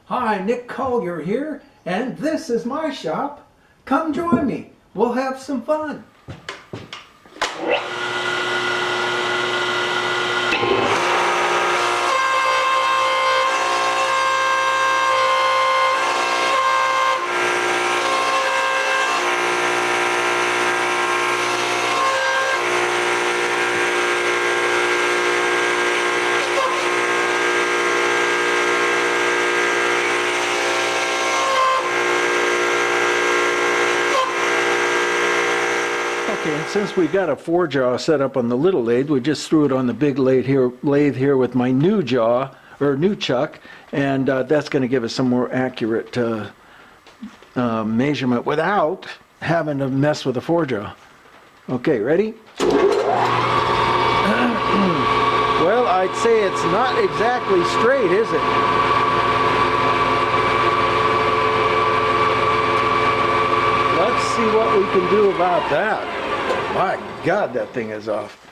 Hi, Nick Collier here, and this is my shop. Come join me. We'll have some fun. Okay, and since we got a 4-jaw set up on the little lathe, we just threw it on the big lathe here with my new jaw, or new chuck, and that's going to give us some more accurate measurement without having to mess with the 4-jaw. Okay, ready? Well, I'd say it's not exactly straight, is it? Let's see what we can do about that. My God, that thing is off.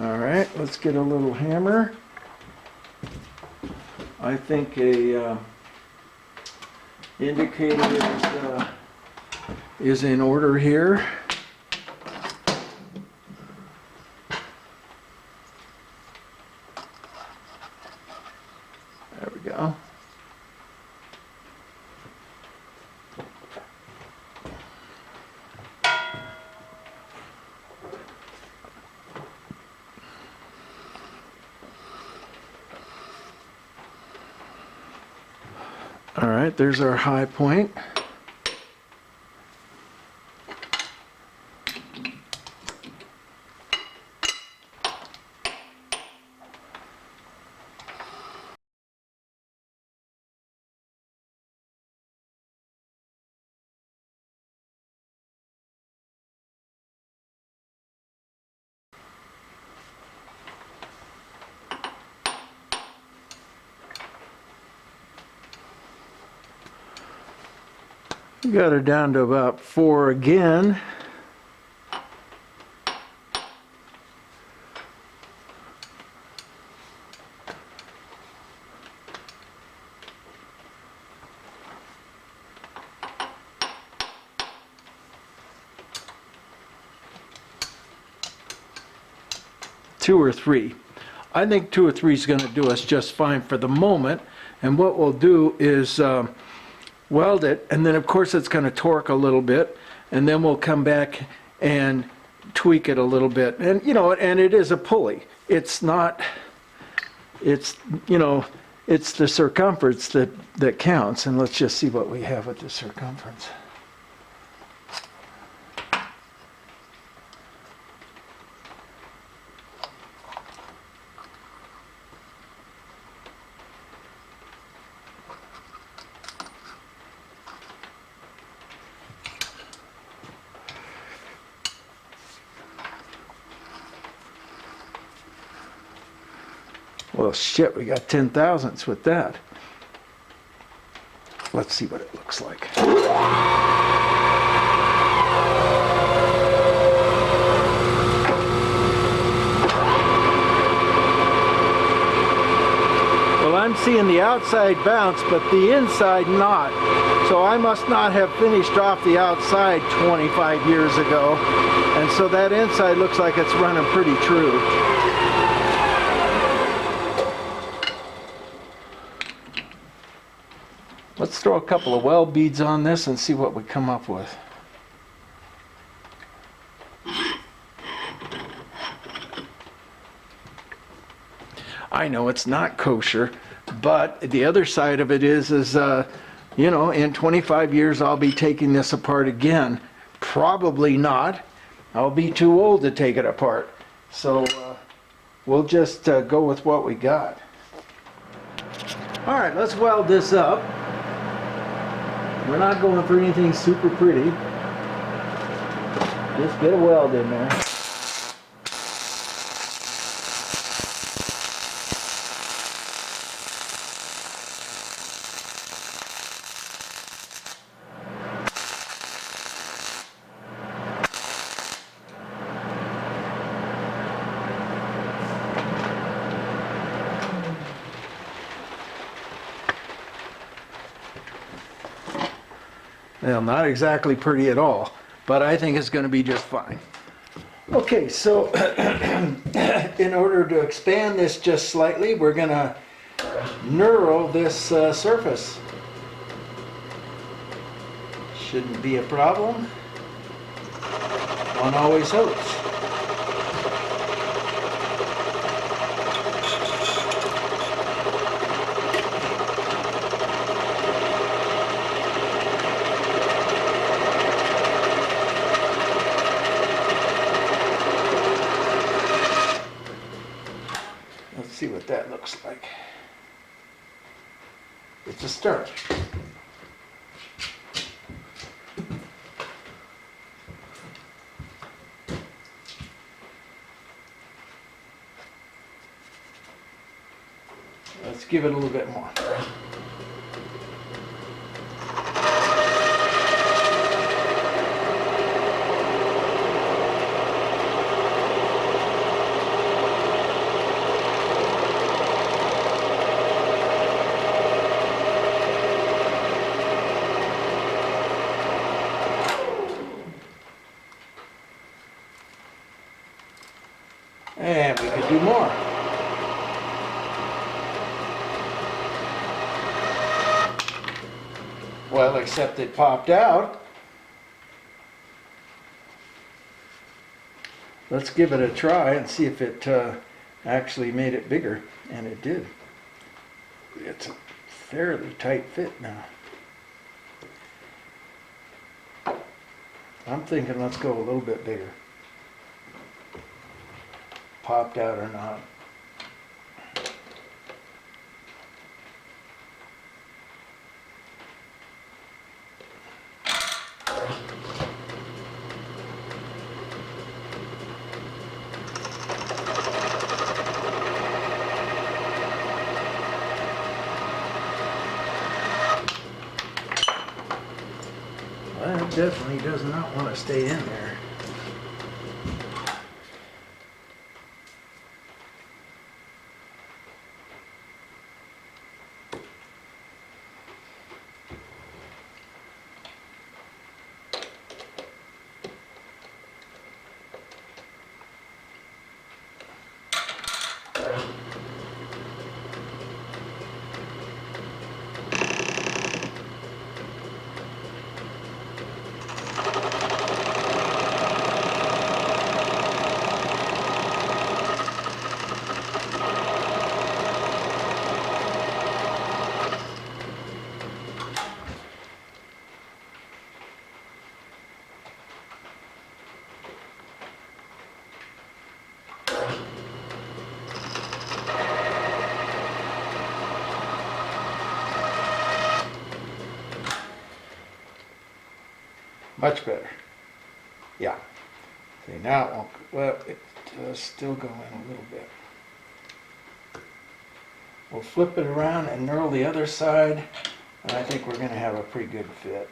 All right, let's get a little hammer. I think a indicator is in order here. There we go. All right, there's our high point. We got her down to about 4 again. Two or three. I think 2 or 3 is going to do us just fine for the moment. And what we'll do is weld it, and then of course it's going to torque a little bit, and then we'll come back and tweak it a little bit. And you know, and it is a pulley. It's not, it's, you know, it's the circumference that counts. And let's just see what we have with the circumference. Well, shit, we got 10 thousandths with that. Let's see what it looks like. Well, I'm seeing the outside bounce, but the inside not. So I must not have finished off the outside 25 years ago. And so that inside looks like it's running pretty true. Let's throw a couple of weld beads on this and see what we come up with. I know it's not kosher, but the other side of it is you know, in 25 years I'll be taking this apart again. Probably not. I'll be too old to take it apart. So we'll just go with what we got. All right, let's weld this up. We're not going for anything super pretty. Just get a weld in there. Well, not exactly pretty at all, but I think it's going to be just fine. Okay, so in order to expand this just slightly, we're going to knurl this surface. Shouldn't be a problem. One always hopes. Let's see what that looks like. It's a start. Let's give it a little bit more. And we could do more. Well, except it popped out. Let's give it a try and see if it actually made it bigger, and it did. It's a fairly tight fit now. I'm thinking let's go a little bit bigger. Popped out or not. Well, it definitely does not want to stay in there. Much better. Yeah. See, now it won't, well, it does still go in a little bit. We'll flip it around and knurl the other side, and I think we're going to have a pretty good fit.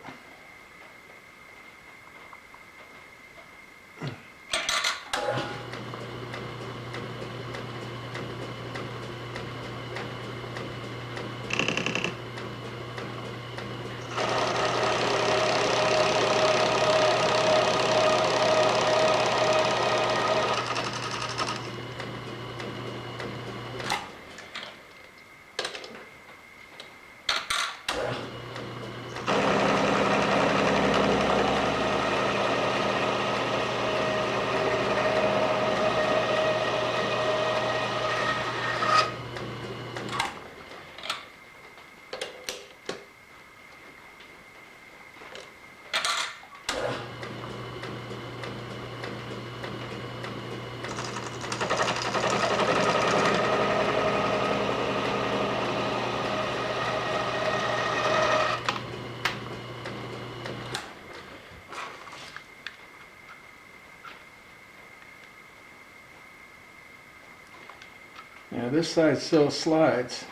Now this side still slides.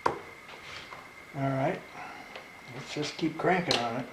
All right, let's just keep cranking on it.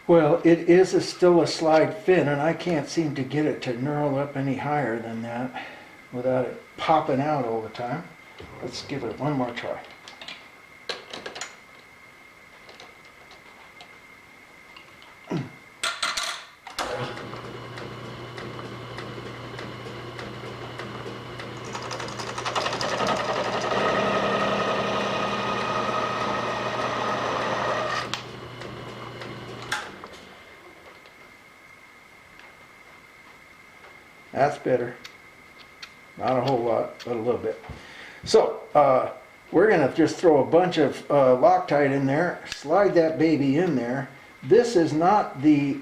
Well, it is still a slide fin, and I can't seem to get it to knurl up any higher than that without it popping out all the time. Let's give it one more try. That's better. Not a whole lot, but a little bit. So, we're gonna just throw a bunch of Loctite in there, slide that baby in there. This is not the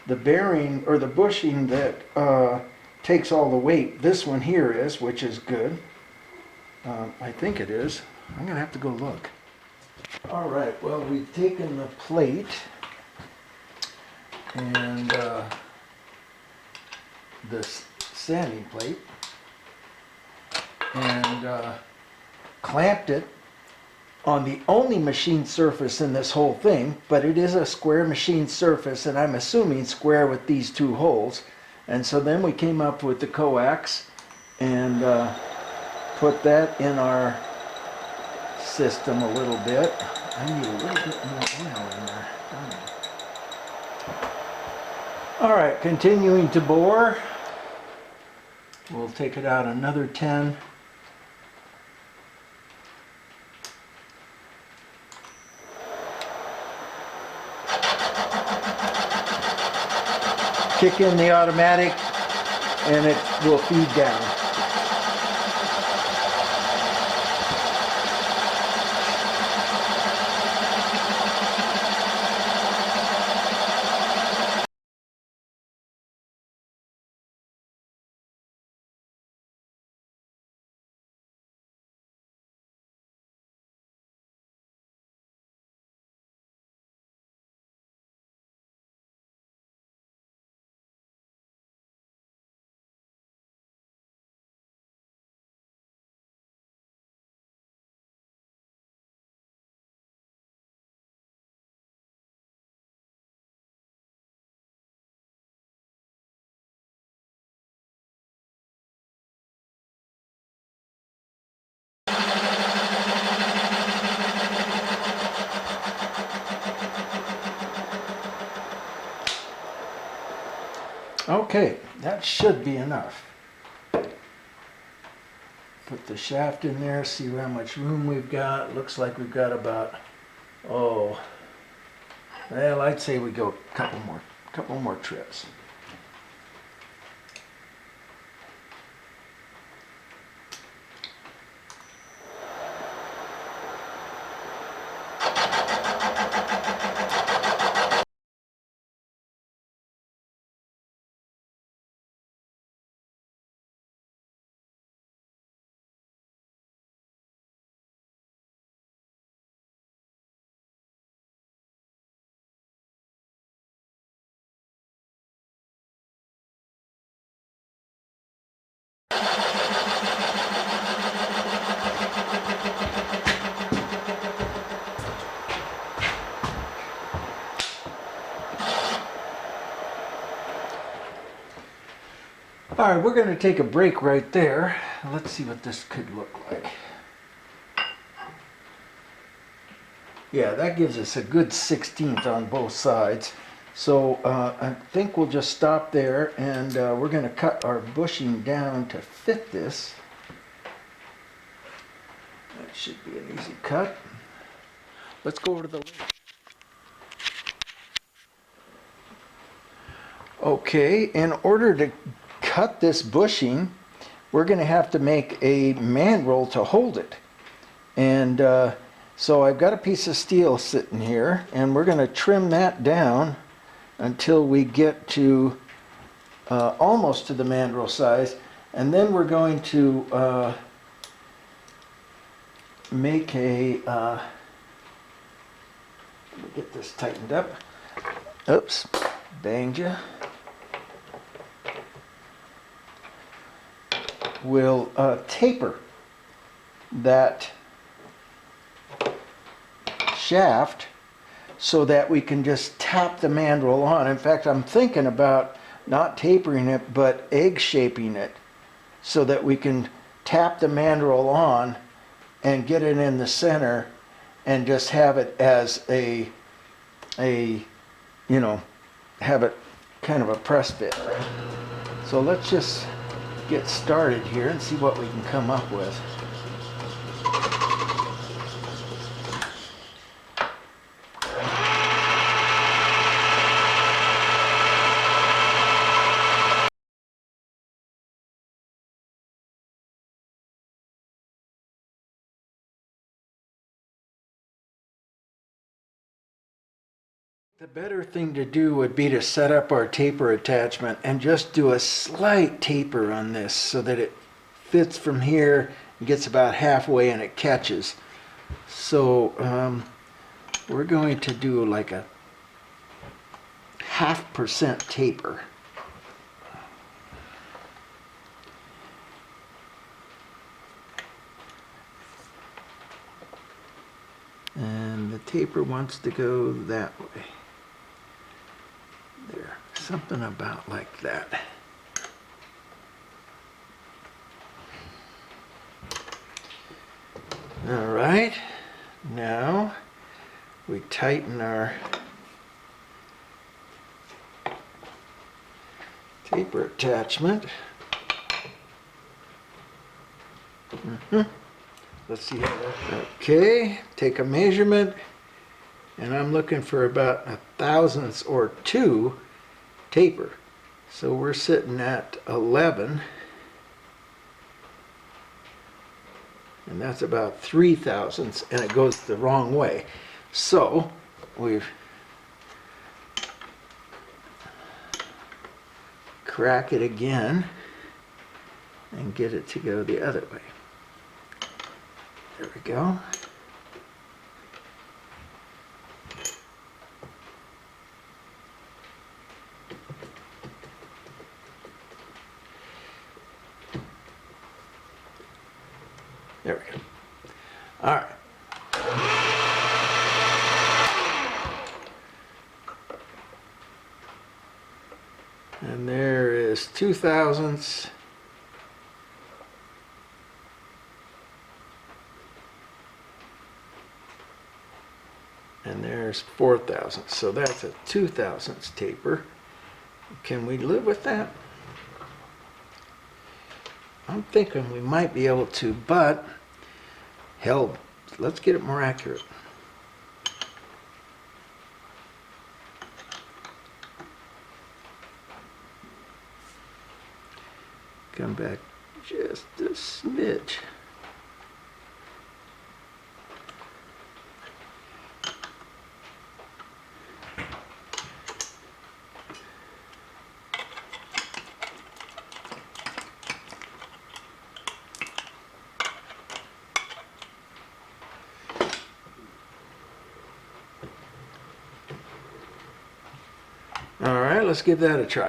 bearing or the bushing that takes all the weight. This one here is, which is good. I think it is. I'm gonna have to go look. All right, well, we've taken the plate and this sanding plate and clamped it on the only machined surface in this whole thing, but it is a square machined surface, and I'm assuming square with these two holes. And so then we came up with the coax and put that in our system a little bit. I need a little bit more oil in there. All right, continuing to bore. We'll take it out another 10. Kick in the automatic and it will feed down. Okay, that should be enough. Put the shaft in there, see how much room we've got. Looks like we've got about, well, I'd say we go a couple more trips. All right, we're going to take a break right there. Let's see what this could look like. Yeah, that gives us a good 1/16 on both sides. So I think we'll just stop there, and we're going to cut our bushing down to fit this. That should be an easy cut. Let's go over to the lid. Okay, in order to cut this bushing, we're going to have to make a mandrel to hold it. And so I've got a piece of steel sitting here, and we're going to trim that down until we get to almost to the mandrel size. And then we're going to make a, let me get this tightened up. Oops, banged ya. We'll taper that shaft so that we can just tap the mandrel on. In fact, I'm thinking about not tapering it, but egg shaping it so that we can tap the mandrel on and get it in the center and just have it as a you know, have it kind of a press fit. So let's just get started here and see what we can come up with. The better thing to do would be to set up our taper attachment and just do a slight taper on this so that it fits from here and gets about halfway and it catches. So we're going to do like a 0.5% taper. And the taper wants to go that way. There, something about like that. All right, now we tighten our taper attachment. Let's see how that. Okay, take a measurement, and I'm looking for about 1/1000 or 2 taper. So we're sitting at 11, and that's about 3/1000, and it goes the wrong way. So we've crack it again and get it to go the other way. There we go. There we go. All right. And there is 2/1000. And there's 4/1000. So that's a 2/1000 taper. Can we live with that? I'm thinking we might be able to, but hell, let's get it more accurate. Come back just a smidge. All right, let's give that a try.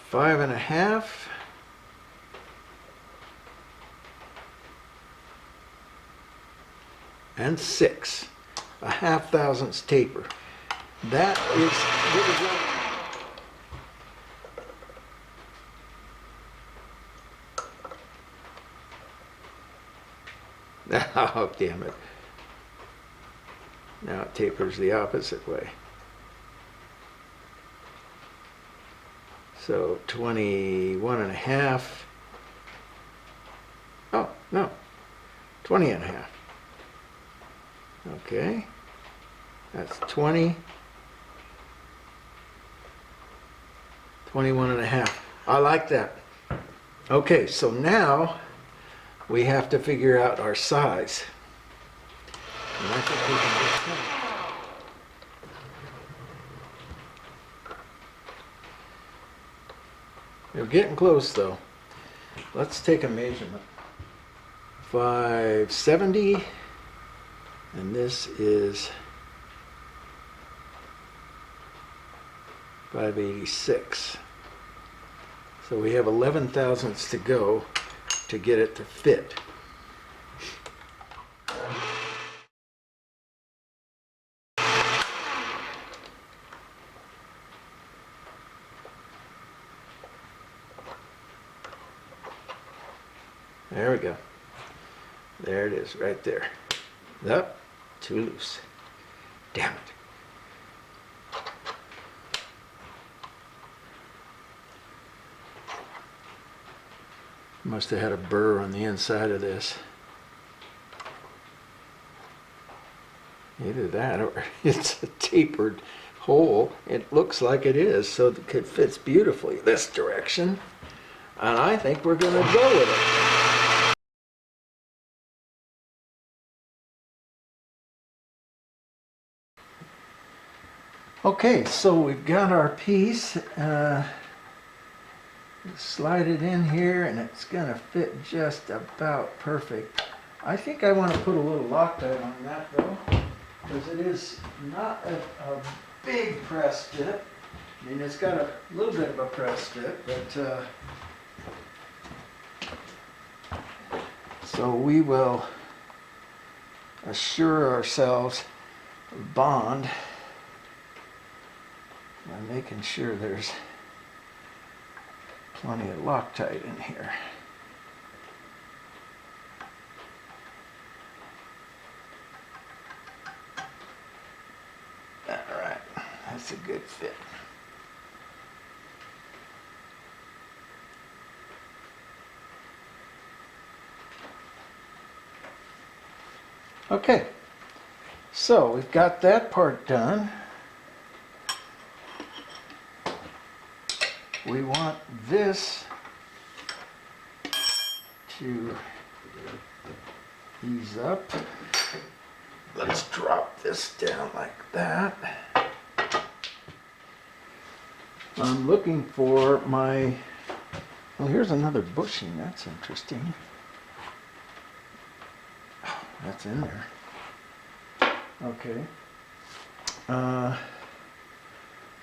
Five and a half. And 6. A 0.5 taper. That is oh, damn it. Now it tapers the opposite way. So 21 and a half. Oh, no. 20 and a half. Okay. That's 20. 21 and a half. I like that. Okay, so now we have to figure out our size. And I think we can get that. We're getting close though. Let's take a measurement. 570, and this is 586. So we have 11 thousandths to go to get it to fit. There we go. There it is, right there. Up, too loose. Damn it. Must have had a burr on the inside of this. Either that or it's a tapered hole. It looks like it is, so it fits beautifully this direction. And I think we're going to go with it. Okay, so we've got our piece. Slide it in here and it's going to fit just about perfect. I think I want to put a little Loctite on that though, because it is not a big press fit. I mean, it's got a little bit of a press fit, but so we will assure ourselves of bond by making sure there's plenty of Loctite in here. All right, that's a good fit. Okay, so we've got that part done. We want this to ease up. Let's drop this down like that. I'm looking for my, well, here's another bushing. That's interesting. Oh, that's in there. Okay.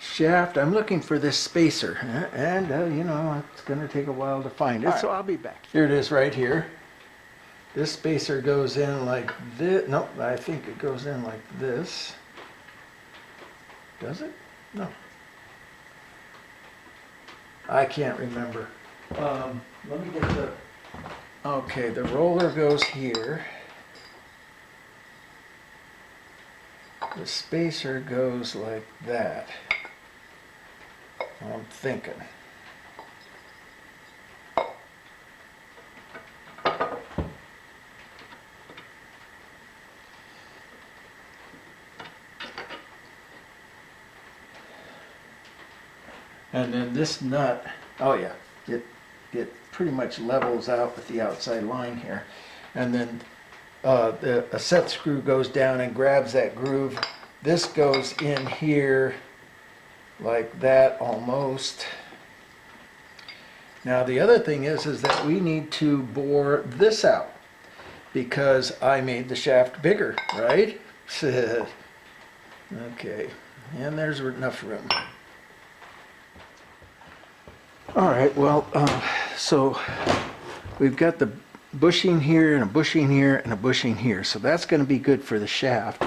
Shaft, I'm looking for this spacer, and you know, it's going to take a while to find it, so I'll be back. Here it is right here. This spacer goes in like this. Nope, I think it goes in like this. Does it? No. I can't remember. Let me get the... Okay, the roller goes here. The spacer goes like that. I'm thinking. And then this nut, oh yeah, it pretty much levels out with the outside line here. And then a set screw goes down and grabs that groove. This goes in here like that almost. Now the other thing is that we need to bore this out because I made the shaft bigger, right? Okay, and there's enough room. All right, well, so we've got the bushing here and a bushing here and a bushing here, so that's going to be good for the shaft.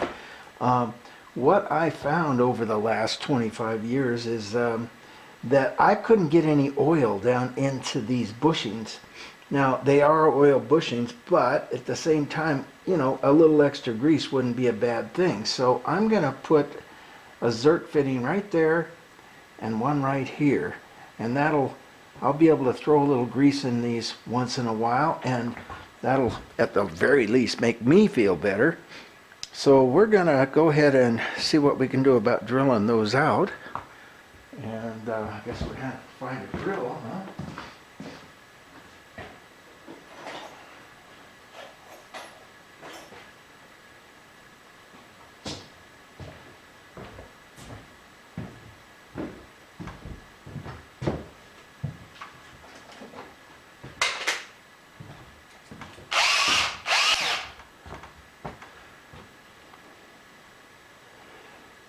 What I found over the last 25 years is that I couldn't get any oil down into these bushings. Now, they are oil bushings, but at the same time, you know, a little extra grease wouldn't be a bad thing. So I'm going to put a Zerk fitting right there and one right here. And I'll be able to throw a little grease in these once in a while, and that'll, at the very least, make me feel better. So we're gonna go ahead and see what we can do about drilling those out. And I guess we're gonna find a drill, huh?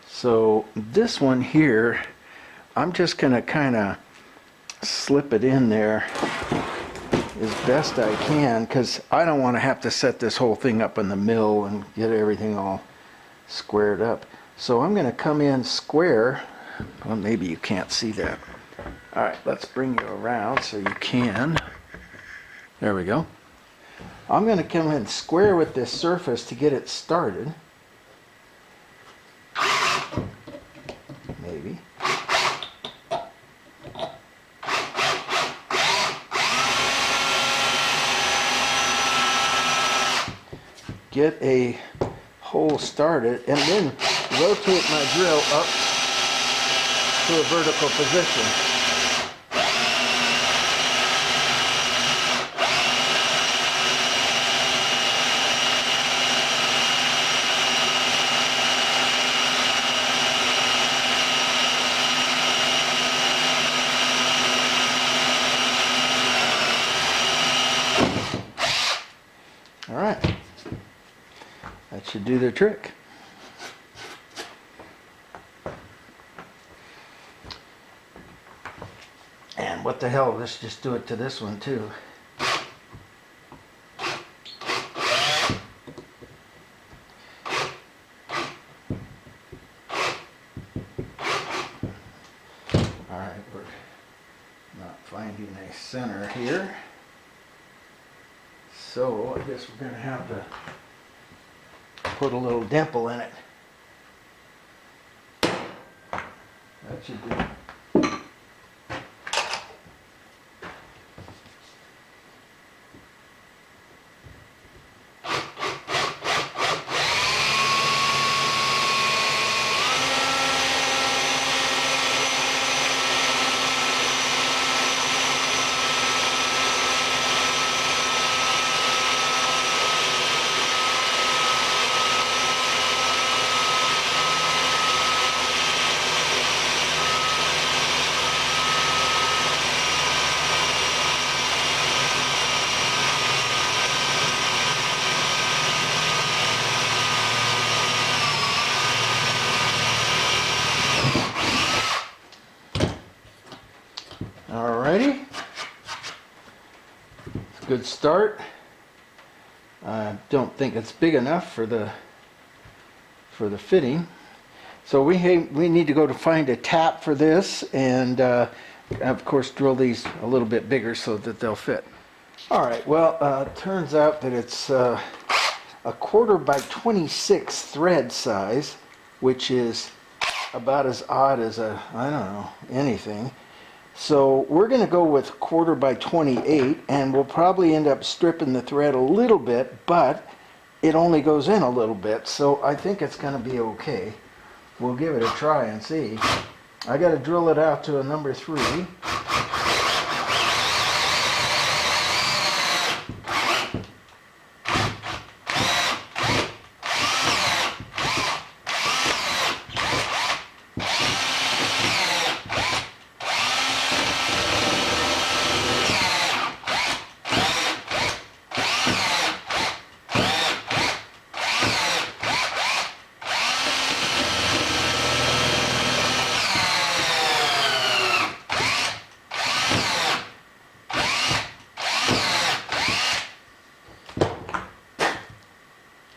So this one here, I'm just going to kind of slip it in there as best I can, because I don't want to have to set this whole thing up in the mill and get everything all squared up. So I'm going to come in square. Well, maybe you can't see that. All right, let's bring you around so you can. There we go. I'm going to come in square with this surface to get it started. Maybe. Get a hole started and then rotate my drill up to a vertical position. All right. That should do the trick. And what the hell, let's just do it to this one too. Alright, we're not finding a center here. So I guess we're going to have to put a little dimple in it. That should do. Alrighty, it's a good start. I don't think it's big enough for the fitting, so we need to go to find a tap for this, and of course drill these a little bit bigger so that they'll fit. Alright, well, it turns out that it's a 1/4 by 26 thread size, which is about as odd as I don't know, anything. So we're going to go with 1/4 by 28, and we'll probably end up stripping the thread a little bit, but it only goes in a little bit, so I think it's going to be okay. We'll give it a try and see. I got to drill it out to a number 3.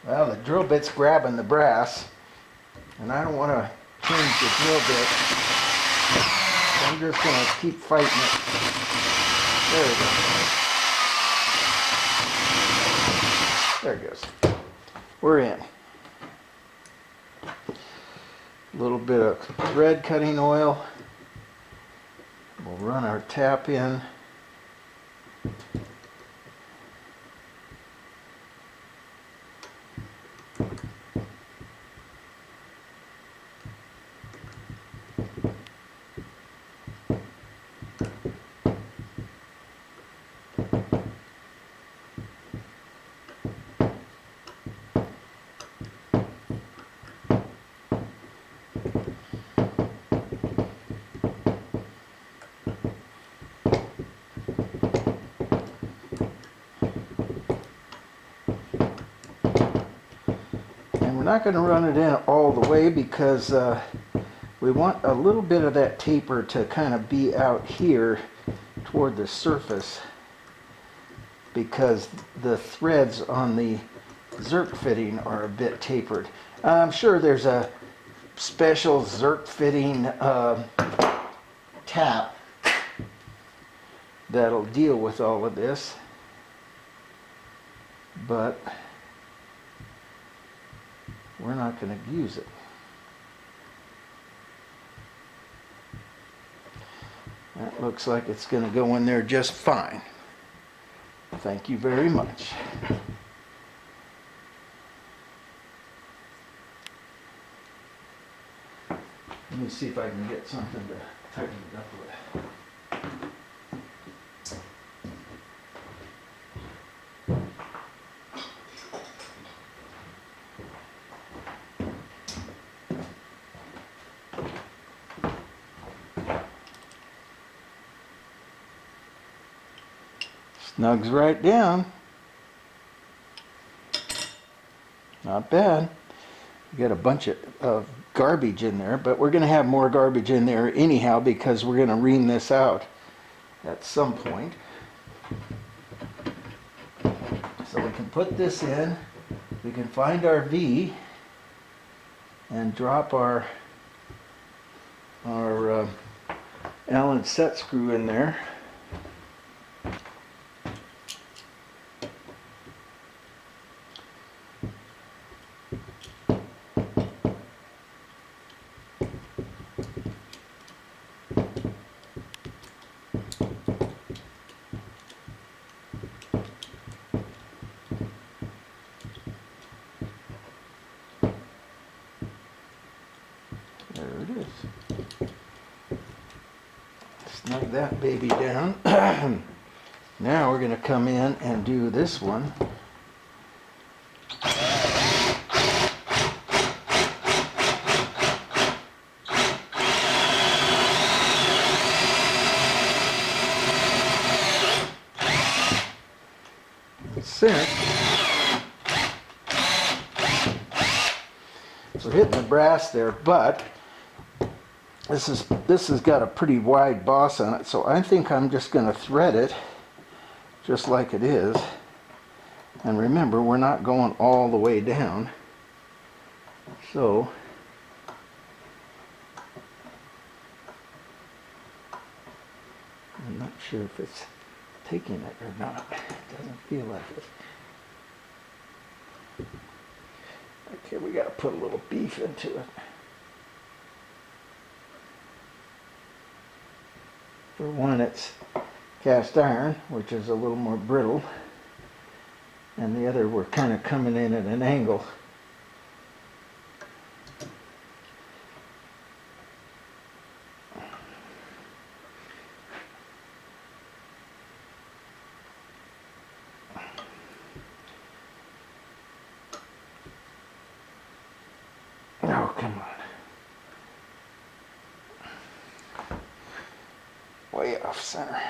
Well, the drill bit's grabbing the brass, and I don't want to change the drill bit. So I'm just going to keep fighting it. There we go. There it goes. We're in. A little bit of thread cutting oil. We'll run our tap in. We're not going to run it in all the way because we want a little bit of that taper to kind of be out here toward the surface because the threads on the Zerk fitting are a bit tapered. I'm sure there's a special Zerk fitting tap that'll deal with all of this, but we're not going to use it. That looks like it's going to go in there just fine. Thank you very much. Let me see if I can get something to tighten it up with. Snugs right down. Not bad. We got a bunch of garbage in there, but we're going to have more garbage in there anyhow because we're going to ream this out at some point. So we can put this in, we can find our V and drop our Allen set screw in there. There it is. Snug that baby down. Now we're going to come in and do this one. Since we're hitting the brass there, but this has got a pretty wide boss on it, so I think I'm just going to thread it just like it is. And remember, we're not going all the way down, so I'm not sure if it's taking it or not. It doesn't feel like it. Okay, we got to put a little beef into it. For one, it's cast iron, which is a little more brittle, and the other, we're kind of coming in at an angle. Oh, come on. Way off center.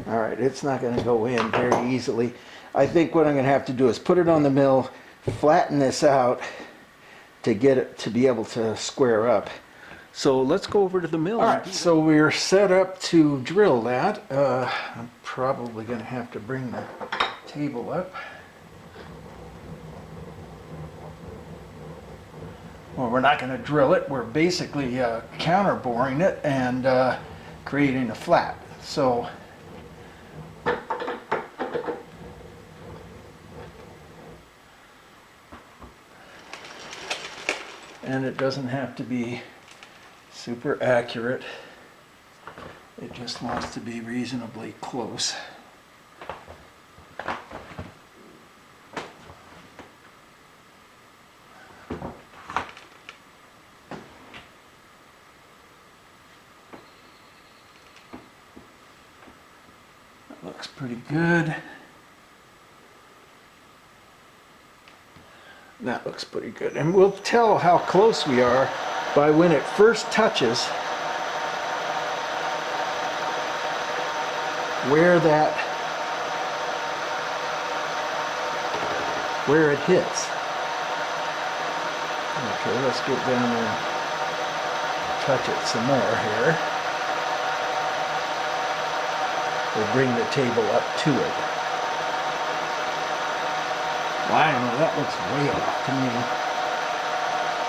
All right, it's not going to go in very easily. I think what I'm going to have to do is put it on the mill, flatten this out to get it to be able to square up. So let's go over to the mill. All right, so we're set up to drill that. I'm probably going to have to bring the table up. Well, we're not going to drill it. We're basically counter boring it and creating a flat. So and it doesn't have to be super accurate. It just wants to be reasonably close. That looks pretty good. That looks pretty good. And we'll tell how close we are by when it first touches where it hits. Okay, let's get down there and touch it some more here. We'll bring the table up to it. Well, I don't know, that looks way off to me.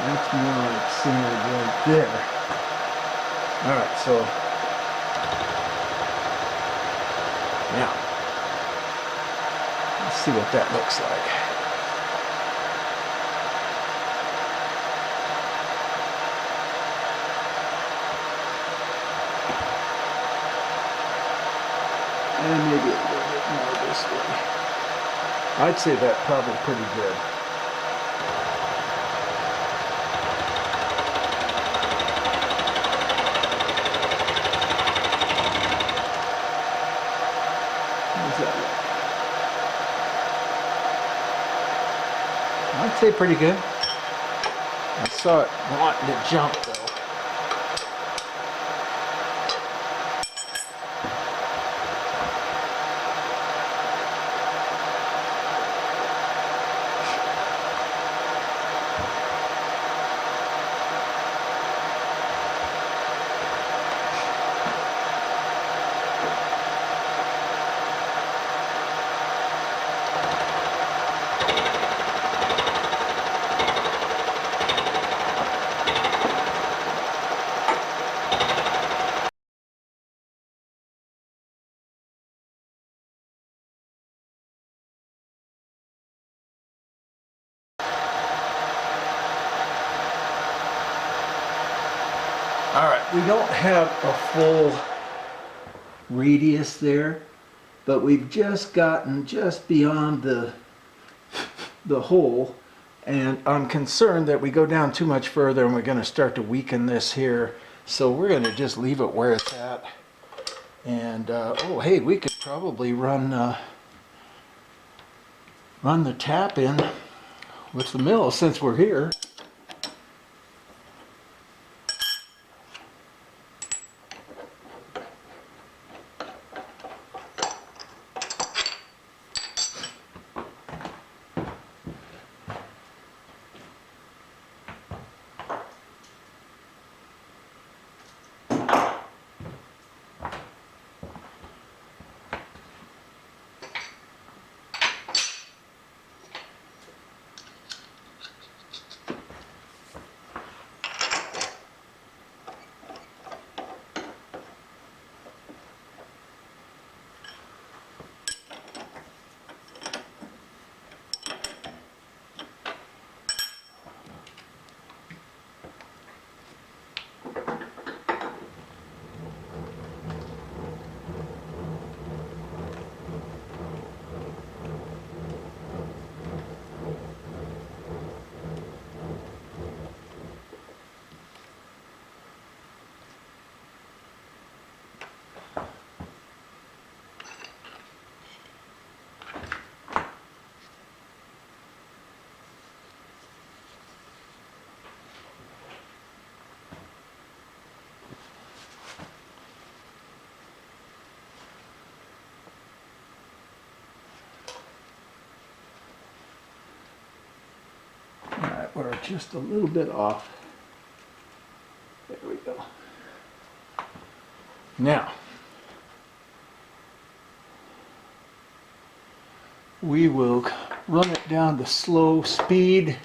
That's more like centered right there. Alright, so now let's see what that looks like. And maybe a little bit more this way. I'd say that's probably pretty good. How does that look? I'd say pretty good. I saw it wanting to jump though. Alright, we don't have a full radius there, but we've just gotten just beyond the hole, and I'm concerned that we go down too much further and we're going to start to weaken this here, so we're going to just leave it where it's at. And oh hey, we could probably run the tap in with the mill since we're here. We're just a little bit off. There we go. Now, we will run it down to slow speed,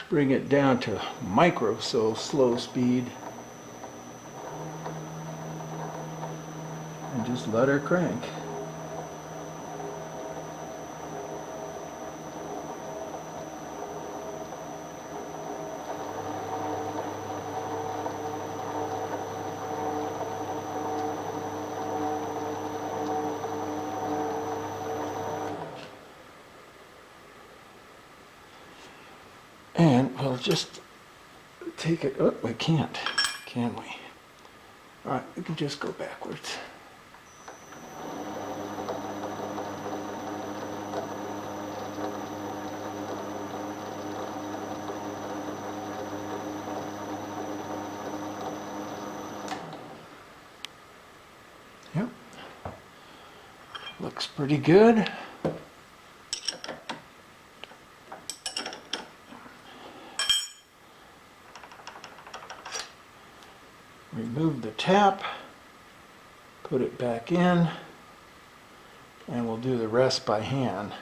bring it down to micro, so slow speed, and just let her crank. And we'll just take it, oh, we can't, can we? All right, we can just go backwards. pretty good. Remove the tap, put it back in, and we'll do the rest by hand.